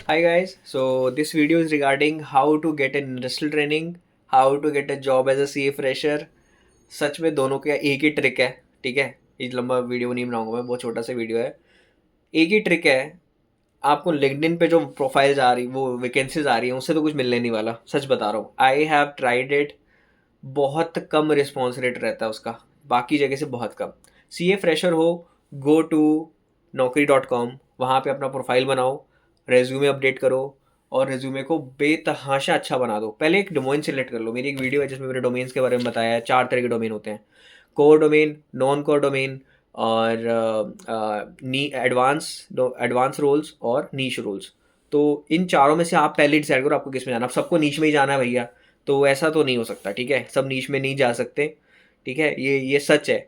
Hi guys, so this video is regarding how to get an industrial training, how to get a job as a CA fresher. सच में दोनों का एक ही trick है, ठीक है। ये लंबा वीडियो नहीं बनाऊंगा मैं, बहुत छोटा सा वीडियो है। एक ही ट्रिक है। आपको लिंक्डइन पे जो प्रोफाइल्स आ रही, वो वैकेंसीज आ रही हैं, उससे तो कुछ मिलने नहीं वाला, सच बता रहा हूँ। I have tried it. बहुत कम रिस्पॉन्स रेट रहता है उसका, बाकी जगह से बहुत कम। CA फ्रेशर हो, गो टू naukri.com, वहाँ पे अपना प्रोफाइल बनाओ, रेज्यूमे अपडेट करो और रेज्यूमे को बेतहाशा अच्छा बना दो। पहले एक डोमेन सेलेक्ट कर लो। मेरी एक वीडियो है जिसमें मैंने डोमेन्स के बारे में बताया है। 4 तरह के डोमेन होते हैं: core domain, non core domain और नी एडवांस एडवांस रोल्स और नीश रोल्स। तो इन चारों में से आप पहले डिसाइड करो आपको किस में जाना। अब सबको नीच में ही जाना है भैया, तो ऐसा तो नहीं हो सकता, ठीक है। सब नीच में नहीं जा सकते, ठीक है। ये सच है,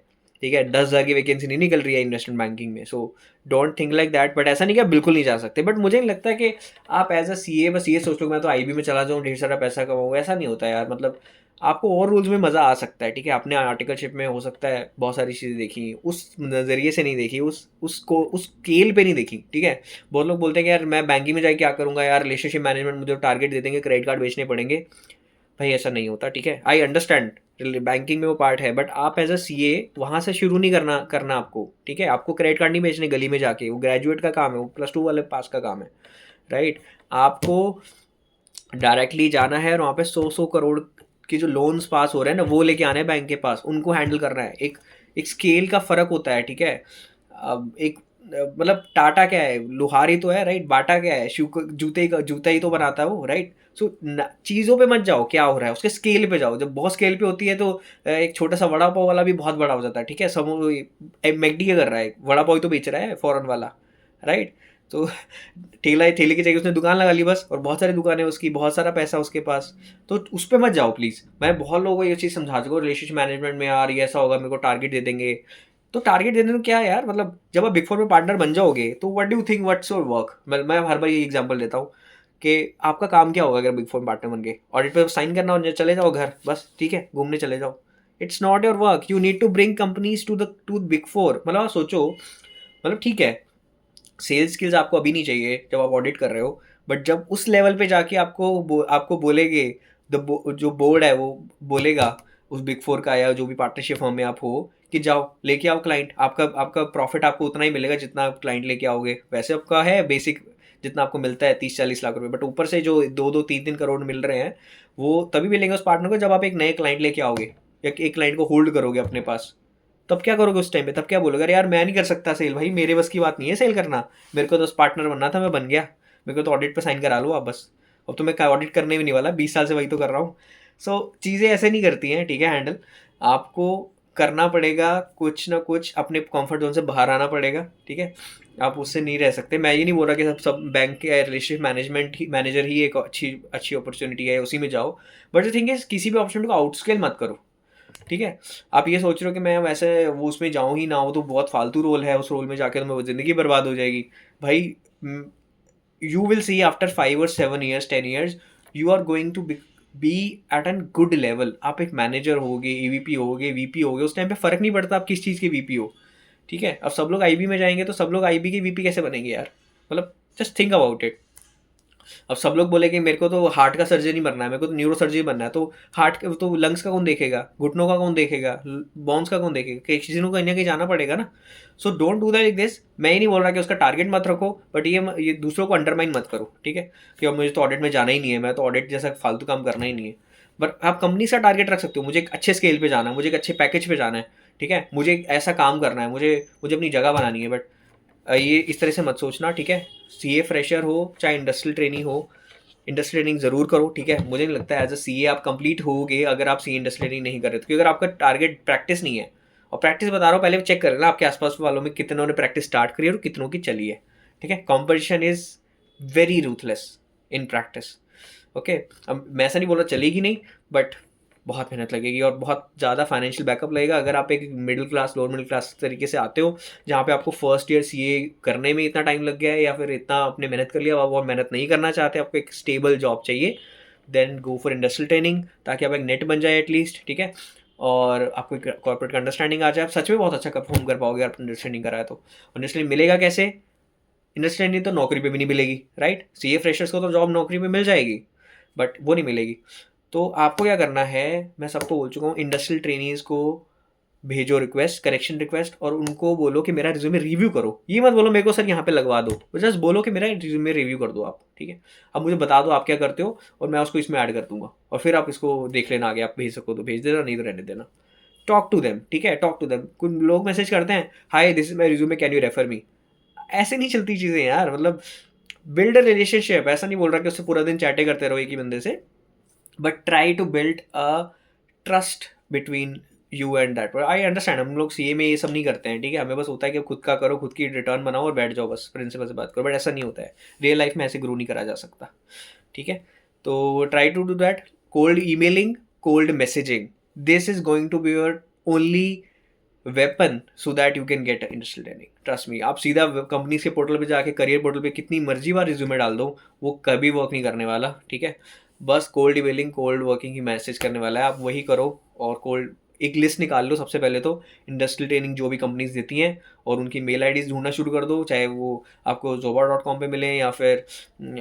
ठीक है। 10,000 की वैकेंसी नहीं निकल रही है इन्वेस्टमेंट बैंकिंग में। So don't think like that. But ऐसा नहीं कि आप बिल्कुल नहीं जा सकते, बट मुझे नहीं लगता कि आप एज अ CA बस ये सोच लो मैं तो IB में चला जाऊँ, ढेर सारा पैसा कमाऊँ। ऐसा नहीं होता यार। मतलब आपको और रूल्स में मज़ा आ सकता है, ठीक है। आपने आर्टिकलशिप में हो सकता है बहुत सारी चीज़ें देखी, उस नज़रिए से नहीं देखी, उस स्केल पे नहीं देखी, ठीक है। बहुत लोग बोलते हैं कि यार मैं बैंकिंग में जाके क्या करूँगा यार, रिलेशनशिप मैनेजमेंट मुझे टारगेट दे देंगे, क्रेडिट कार्ड बेचने पड़ेंगे। भाई ऐसा नहीं होता, ठीक है। आई अंडरस्टैंड बैंकिंग में वो पार्ट है, बट आप एज अ CA वहाँ से शुरू नहीं करना करना आपको, ठीक है। आपको क्रेडिट कार्ड नहीं बेचने गली में जाके, वो ग्रेजुएट का काम है, वो +2 वाले पास का काम है, राइट। आपको डायरेक्टली जाना है और वहाँ पे 100 करोड़ की जो लोन्स पास हो रहे हैं ना, वो लेके आने हैं बैंक के पास, उनको हैंडल करना है। एक एक स्केल का फ़र्क होता है, ठीक है। अब एक मतलब टाटा क्या है, लोहार ही तो है, राइट। बाटा क्या है, शू जूता ही तो बनाता है वो, राइट। सो चीज़ों पे मत जाओ क्या हो रहा है, उसके स्केल पे जाओ। जब बहुत स्केल पे होती है तो एक छोटा सा वड़ा पाव वाला भी बहुत बड़ा हो जाता है, ठीक है। समो मैकडी क्या कर रहा है, वड़ा पाव ही तो बेच रहा है फॉरन वाला, राइट। तो ठेले की जगह उसने दुकान लगा ली बस, और बहुत सारी दुकानें उसकी, बहुत सारा पैसा उसके पास। तो उस पर मत जाओ प्लीज़। मैं बहुत लोगों को ये चीज़ समझा चुका हूँ रिलेशनशिप मैनेजमेंट में, यार ये ऐसा होगा, मेरे को टारगेट दे देंगे। तो टारगेट देने में क्या है यार, मतलब जब आप बिग फोर में पार्टनर बन जाओगे तो what do you think what's your work. मैं हर बार ये एग्जांपल देता हूँ कि आपका काम क्या होगा अगर बिग फोर में पार्टनर बन गए। ऑडिट पे साइन करना और चले जाओ घर, बस, ठीक है, घूमने चले जाओ। It's not your work. You need to bring companies to big four. मतलब आप सोचो, मतलब ठीक है, सेल्स स्किल्स आपको अभी नहीं चाहिए जब आप ऑडिट कर रहे हो, बट जब उस लेवल पे जाके आपको बोलेंगे, जो बोर्ड है वो बोलेगा उस बिग फोर का या जो भी पार्टनरशिप फर्म में आप हो, कि जाओ लेके आओ क्लाइंट, आपका आपका प्रॉफिट आपको उतना ही मिलेगा जितना आप क्लाइंट लेके आओगे। वैसे आपका है बेसिक जितना आपको मिलता है 30-40 लाख रुपए, बट ऊपर से जो 2-2 3-3 करोड़ मिल रहे हैं, वो तभी मिलेंगे उस पार्टनर को जब आप एक नए क्लाइंट लेके आओगे या एक क्लाइंट को होल्ड करोगे अपने पास। तब क्या करोगे उस टाइम पे, तब क्या बोलोगे, अरे यार मैं नहीं कर सकता सेल, भाई मेरे बस की बात नहीं है सेल करना। मेरे को तो उस पार्टनर बनना था, मैं बन गया। मेरे को तो ऑडिट पे साइन करा लो आप बस। अब तो मैं ऑडिट करने भी नहीं वाला, 20 साल से वही तो कर रहा हूँ। सो चीज़ें ऐसे नहीं करती हैं, ठीक है, हैंडल। आपको करना पड़ेगा कुछ ना कुछ, अपने कंफर्ट जोन से बाहर आना पड़ेगा, ठीक है। आप उससे नहीं रह सकते। मैं ये नहीं बोल रहा कि सब सब बैंक के रिलेशनशिप मैनेजमेंट ही मैनेजर ही एक अच्छी अच्छी अपॉर्चुनिटी है, उसी में जाओ। बट द थिंग इज, किसी भी ऑप्शन को आउटस्केल मत करो, ठीक है। आप ये सोच रहे हो कि मैं वैसे वो उसमें जाऊँ ही ना हो, तो बहुत फालतू रोल है, उस रोल में जाके तो मेरी ज़िंदगी बर्बाद हो जाएगी। भाई यू विल सी आफ्टर 5 और 7 years 10 years, you are going to be at an good level. आप एक मैनेजर होगे, EVP होगे, VP होगे, उस टाइम पे फ़र्क नहीं पड़ता आप किस चीज़ के VP हो, ठीक है। अब सब लोग IB में जाएंगे तो सब लोग IB के VP कैसे बनेंगे यार। मतलब जस्ट थिंक अबाउट इट। अब सब लोग बोले कि मेरे को तो हार्ट का सर्जरी बनना है, मेरे को तो न्यूरो सर्जरी बनना है, तो हार्ट का तो लंग्स का कौन देखेगा, घुटनों का कौन देखेगा, बोन्स का कौन देखेगा, किसी को कहीं ना कहीं जाना पड़ेगा ना। So don't do that like this. मैं ये नहीं बोल रहा कि उसका टारगेट मत रखो, बट ये दूसरों को अंडरमाइन मत करो, ठीक है। कि अब मुझे तो ऑडिट में जाना ही नहीं है, मैं तो ऑडिट जैसा फालतू काम करना ही नहीं है। बट आप कंपनी से टारगेट रख सकते हो, मुझे एक अच्छे स्केल पे जाना है, मुझे एक अच्छे पैकेज पे जाना है, ठीक है, मुझे एक ऐसा काम करना है, मुझे मुझे अपनी जगह बनानी है। बट ये इस तरह से मत सोचना, ठीक है। CA फ्रेशर हो चाहे इंडस्ट्रियल ट्रेनी हो, इंडस्ट्री ट्रेनिंग जरूर करो, ठीक है। मुझे नहीं लगता एज अ CA आप कंप्लीट होगे अगर आप CA इंडस्ट्री ट्रेनिंग नहीं कर रहे, तो क्योंकि अगर आपका टारगेट प्रैक्टिस नहीं है, और प्रैक्टिस बता रहा हूँ पहले चेक कर लेना आपके आसपास वालों में कितनों ने प्रैक्टिस स्टार्ट करी और कितनों की चली है, ठीक है। Competition is very ruthless in practice, okay. अब मैं ऐसा नहीं बोल रहा चलेगी नहीं, बट बहुत मेहनत लगेगी और बहुत ज़्यादा फाइनेंशियल बैकअप लगेगा अगर आप एक middle class lower middle class तरीके से आते हो, जहाँ पे आपको फर्स्ट ईयर CA करने में इतना टाइम लग गया है या फिर इतना आपने मेहनत कर लिया, आप और मेहनत नहीं करना चाहते, आपको एक स्टेबल जॉब चाहिए, then go for industrial training, ताकि आप एक नेट बन जाए एटलीस्ट, ठीक है। और आपको एक कॉर्पोरेट का अंडरस्टैंडिंग आ जाए, आप सच में बहुत अच्छा परफॉर्म कर पाओगे अगर आपने अंडरस्टैंडिंग करा है तो। अंडरस्टैंडिंग मिलेगा कैसे, इंडस्ट्रियल ट्रेनिंग तो नौकरी पे भी नहीं मिलेगी, राइट? सीए फ्रेशर्स को तो जॉब नौकरी पे मिल जाएगी, बट वो नहीं मिलेगी। तो आपको क्या करना है, मैं सबको बोल चुका हूँ, इंडस्ट्रियल ट्रेनीज को भेजो रिक्वेस्ट, करेक्शन रिक्वेस्ट, और उनको बोलो कि मेरा रिज्यूमे रिव्यू करो। ये मत बोलो मेरे को सर यहाँ पे लगवा दो, जस्ट बोलो कि मेरा रिज्यूमे रिव्यू कर दो आप, ठीक है? अब मुझे बता दो आप क्या करते हो और मैं उसको इसमें ऐड कर दूंगा, और फिर आप इसको देख लेना आगे, आप भेज सको तो भेज देना, नहीं तो रहने देना। टॉक टू देम, ठीक है? Talk to them. कुछ लोग मैसेज करते हैं, hi this is my resume, can you refer me? ऐसे नहीं चलती चीज़ें यार, मतलब बिल्ड अ रिलेशनशिप। ऐसा नहीं बोल रहा कि उससे पूरा दिन चैटे करते रहो एक ही बंदे से, but try to build a trust between you and that. I understand, हम लोग सीए में ये सब नहीं करते हैं, ठीक है? हमें बस होता है कि खुद का करो, खुद की रिटर्न बनाओ और बैठ जाओ, बस प्रिंसिपल से बात करो, बट ऐसा नहीं होता है। रियल लाइफ में ऐसे ग्रो नहीं करा जा सकता, ठीक है? तो try to do that. Cold emailing, cold messaging, this is going to be your only weapon so that you can get industrial training. Trust me, आप सीधा कंपनी के पोर्टल पे जाके, करियर पोर्टल पे कितनी मर्जी बार रिज्यूमे डाल दो, वो कभी वर्क नहीं करने वाला, ठीक है? बस कोल्ड ईमेलिंग, कोल्ड वर्किंग ही मैसेज करने वाला है। आप वही करो, और कोल्ड एक लिस्ट निकाल लो सबसे पहले तो, इंडस्ट्रियल ट्रेनिंग जो भी कंपनीज देती हैं, और उनकी मेल आईडीज ढूंढना शुरू कर दो, चाहे वो आपको zoba.com पे मिले या फिर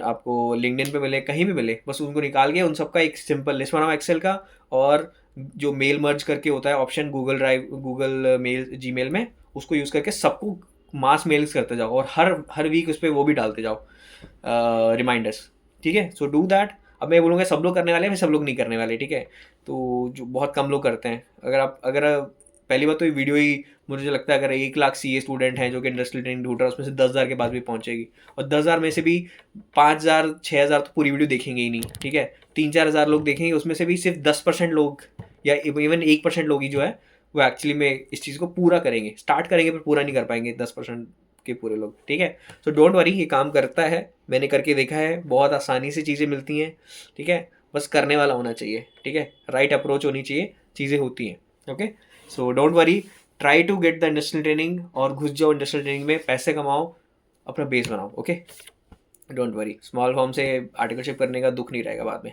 आपको लिंक्डइन पे मिले, कहीं भी मिले, बस उनको निकाल के उन सबका एक सिंपल लिस्ट बनाओ एक्सेल का। और जो मेल मर्ज करके होता है option Google drive, Google mail, Gmail में, उसको यूज़ करके सबको मास मेल्स करते जाओ, और हर हर वीक उस पर वो भी डालते जाओ रिमाइंडर्स, ठीक है? So do that. अब मैं बोलूँगा सब लोग करने वाले हैं, फिर सब लोग नहीं करने वाले, ठीक है? तो जो बहुत कम लोग करते हैं। अगर पहली बात तो ये वीडियो ही, मुझे लगता है अगर 1 लाख सीए स्टूडेंट हैं जो कि इंडस्ट्रियल ट्रेनिंग ढूंढ रहा है, उसमें से 10,000 के पास भी पहुंचेगी, और 10,000 में से भी 5,000 6,000 तो पूरी वीडियो देखेंगे ही नहीं, ठीक है? 3-4 हज़ार लोग देखेंगे, उसमें से भी सिर्फ 10% लोग या इवन 1% लोग ही जो है वो एक्चुअली में इस चीज़ को पूरा करेंगे, स्टार्ट करेंगे पर पूरा नहीं कर पाएंगे 10% के पूरे लोग, ठीक है? सो डोंट वरी, ये काम करता है, मैंने करके देखा है, बहुत आसानी से चीज़ें मिलती हैं, ठीक है? बस करने वाला होना चाहिए, ठीक है? राइट अप्रोच होनी चाहिए, चीज़ें होती हैं, okay? So don't worry, try to get the industrial training, और घुस जाओ इंडस्ट्रियल ट्रेनिंग में, पैसे कमाओ, अपना बेस बनाओ, okay? Don't worry, small form से आर्टिकलशिप करने का दुख नहीं रहेगा बाद में।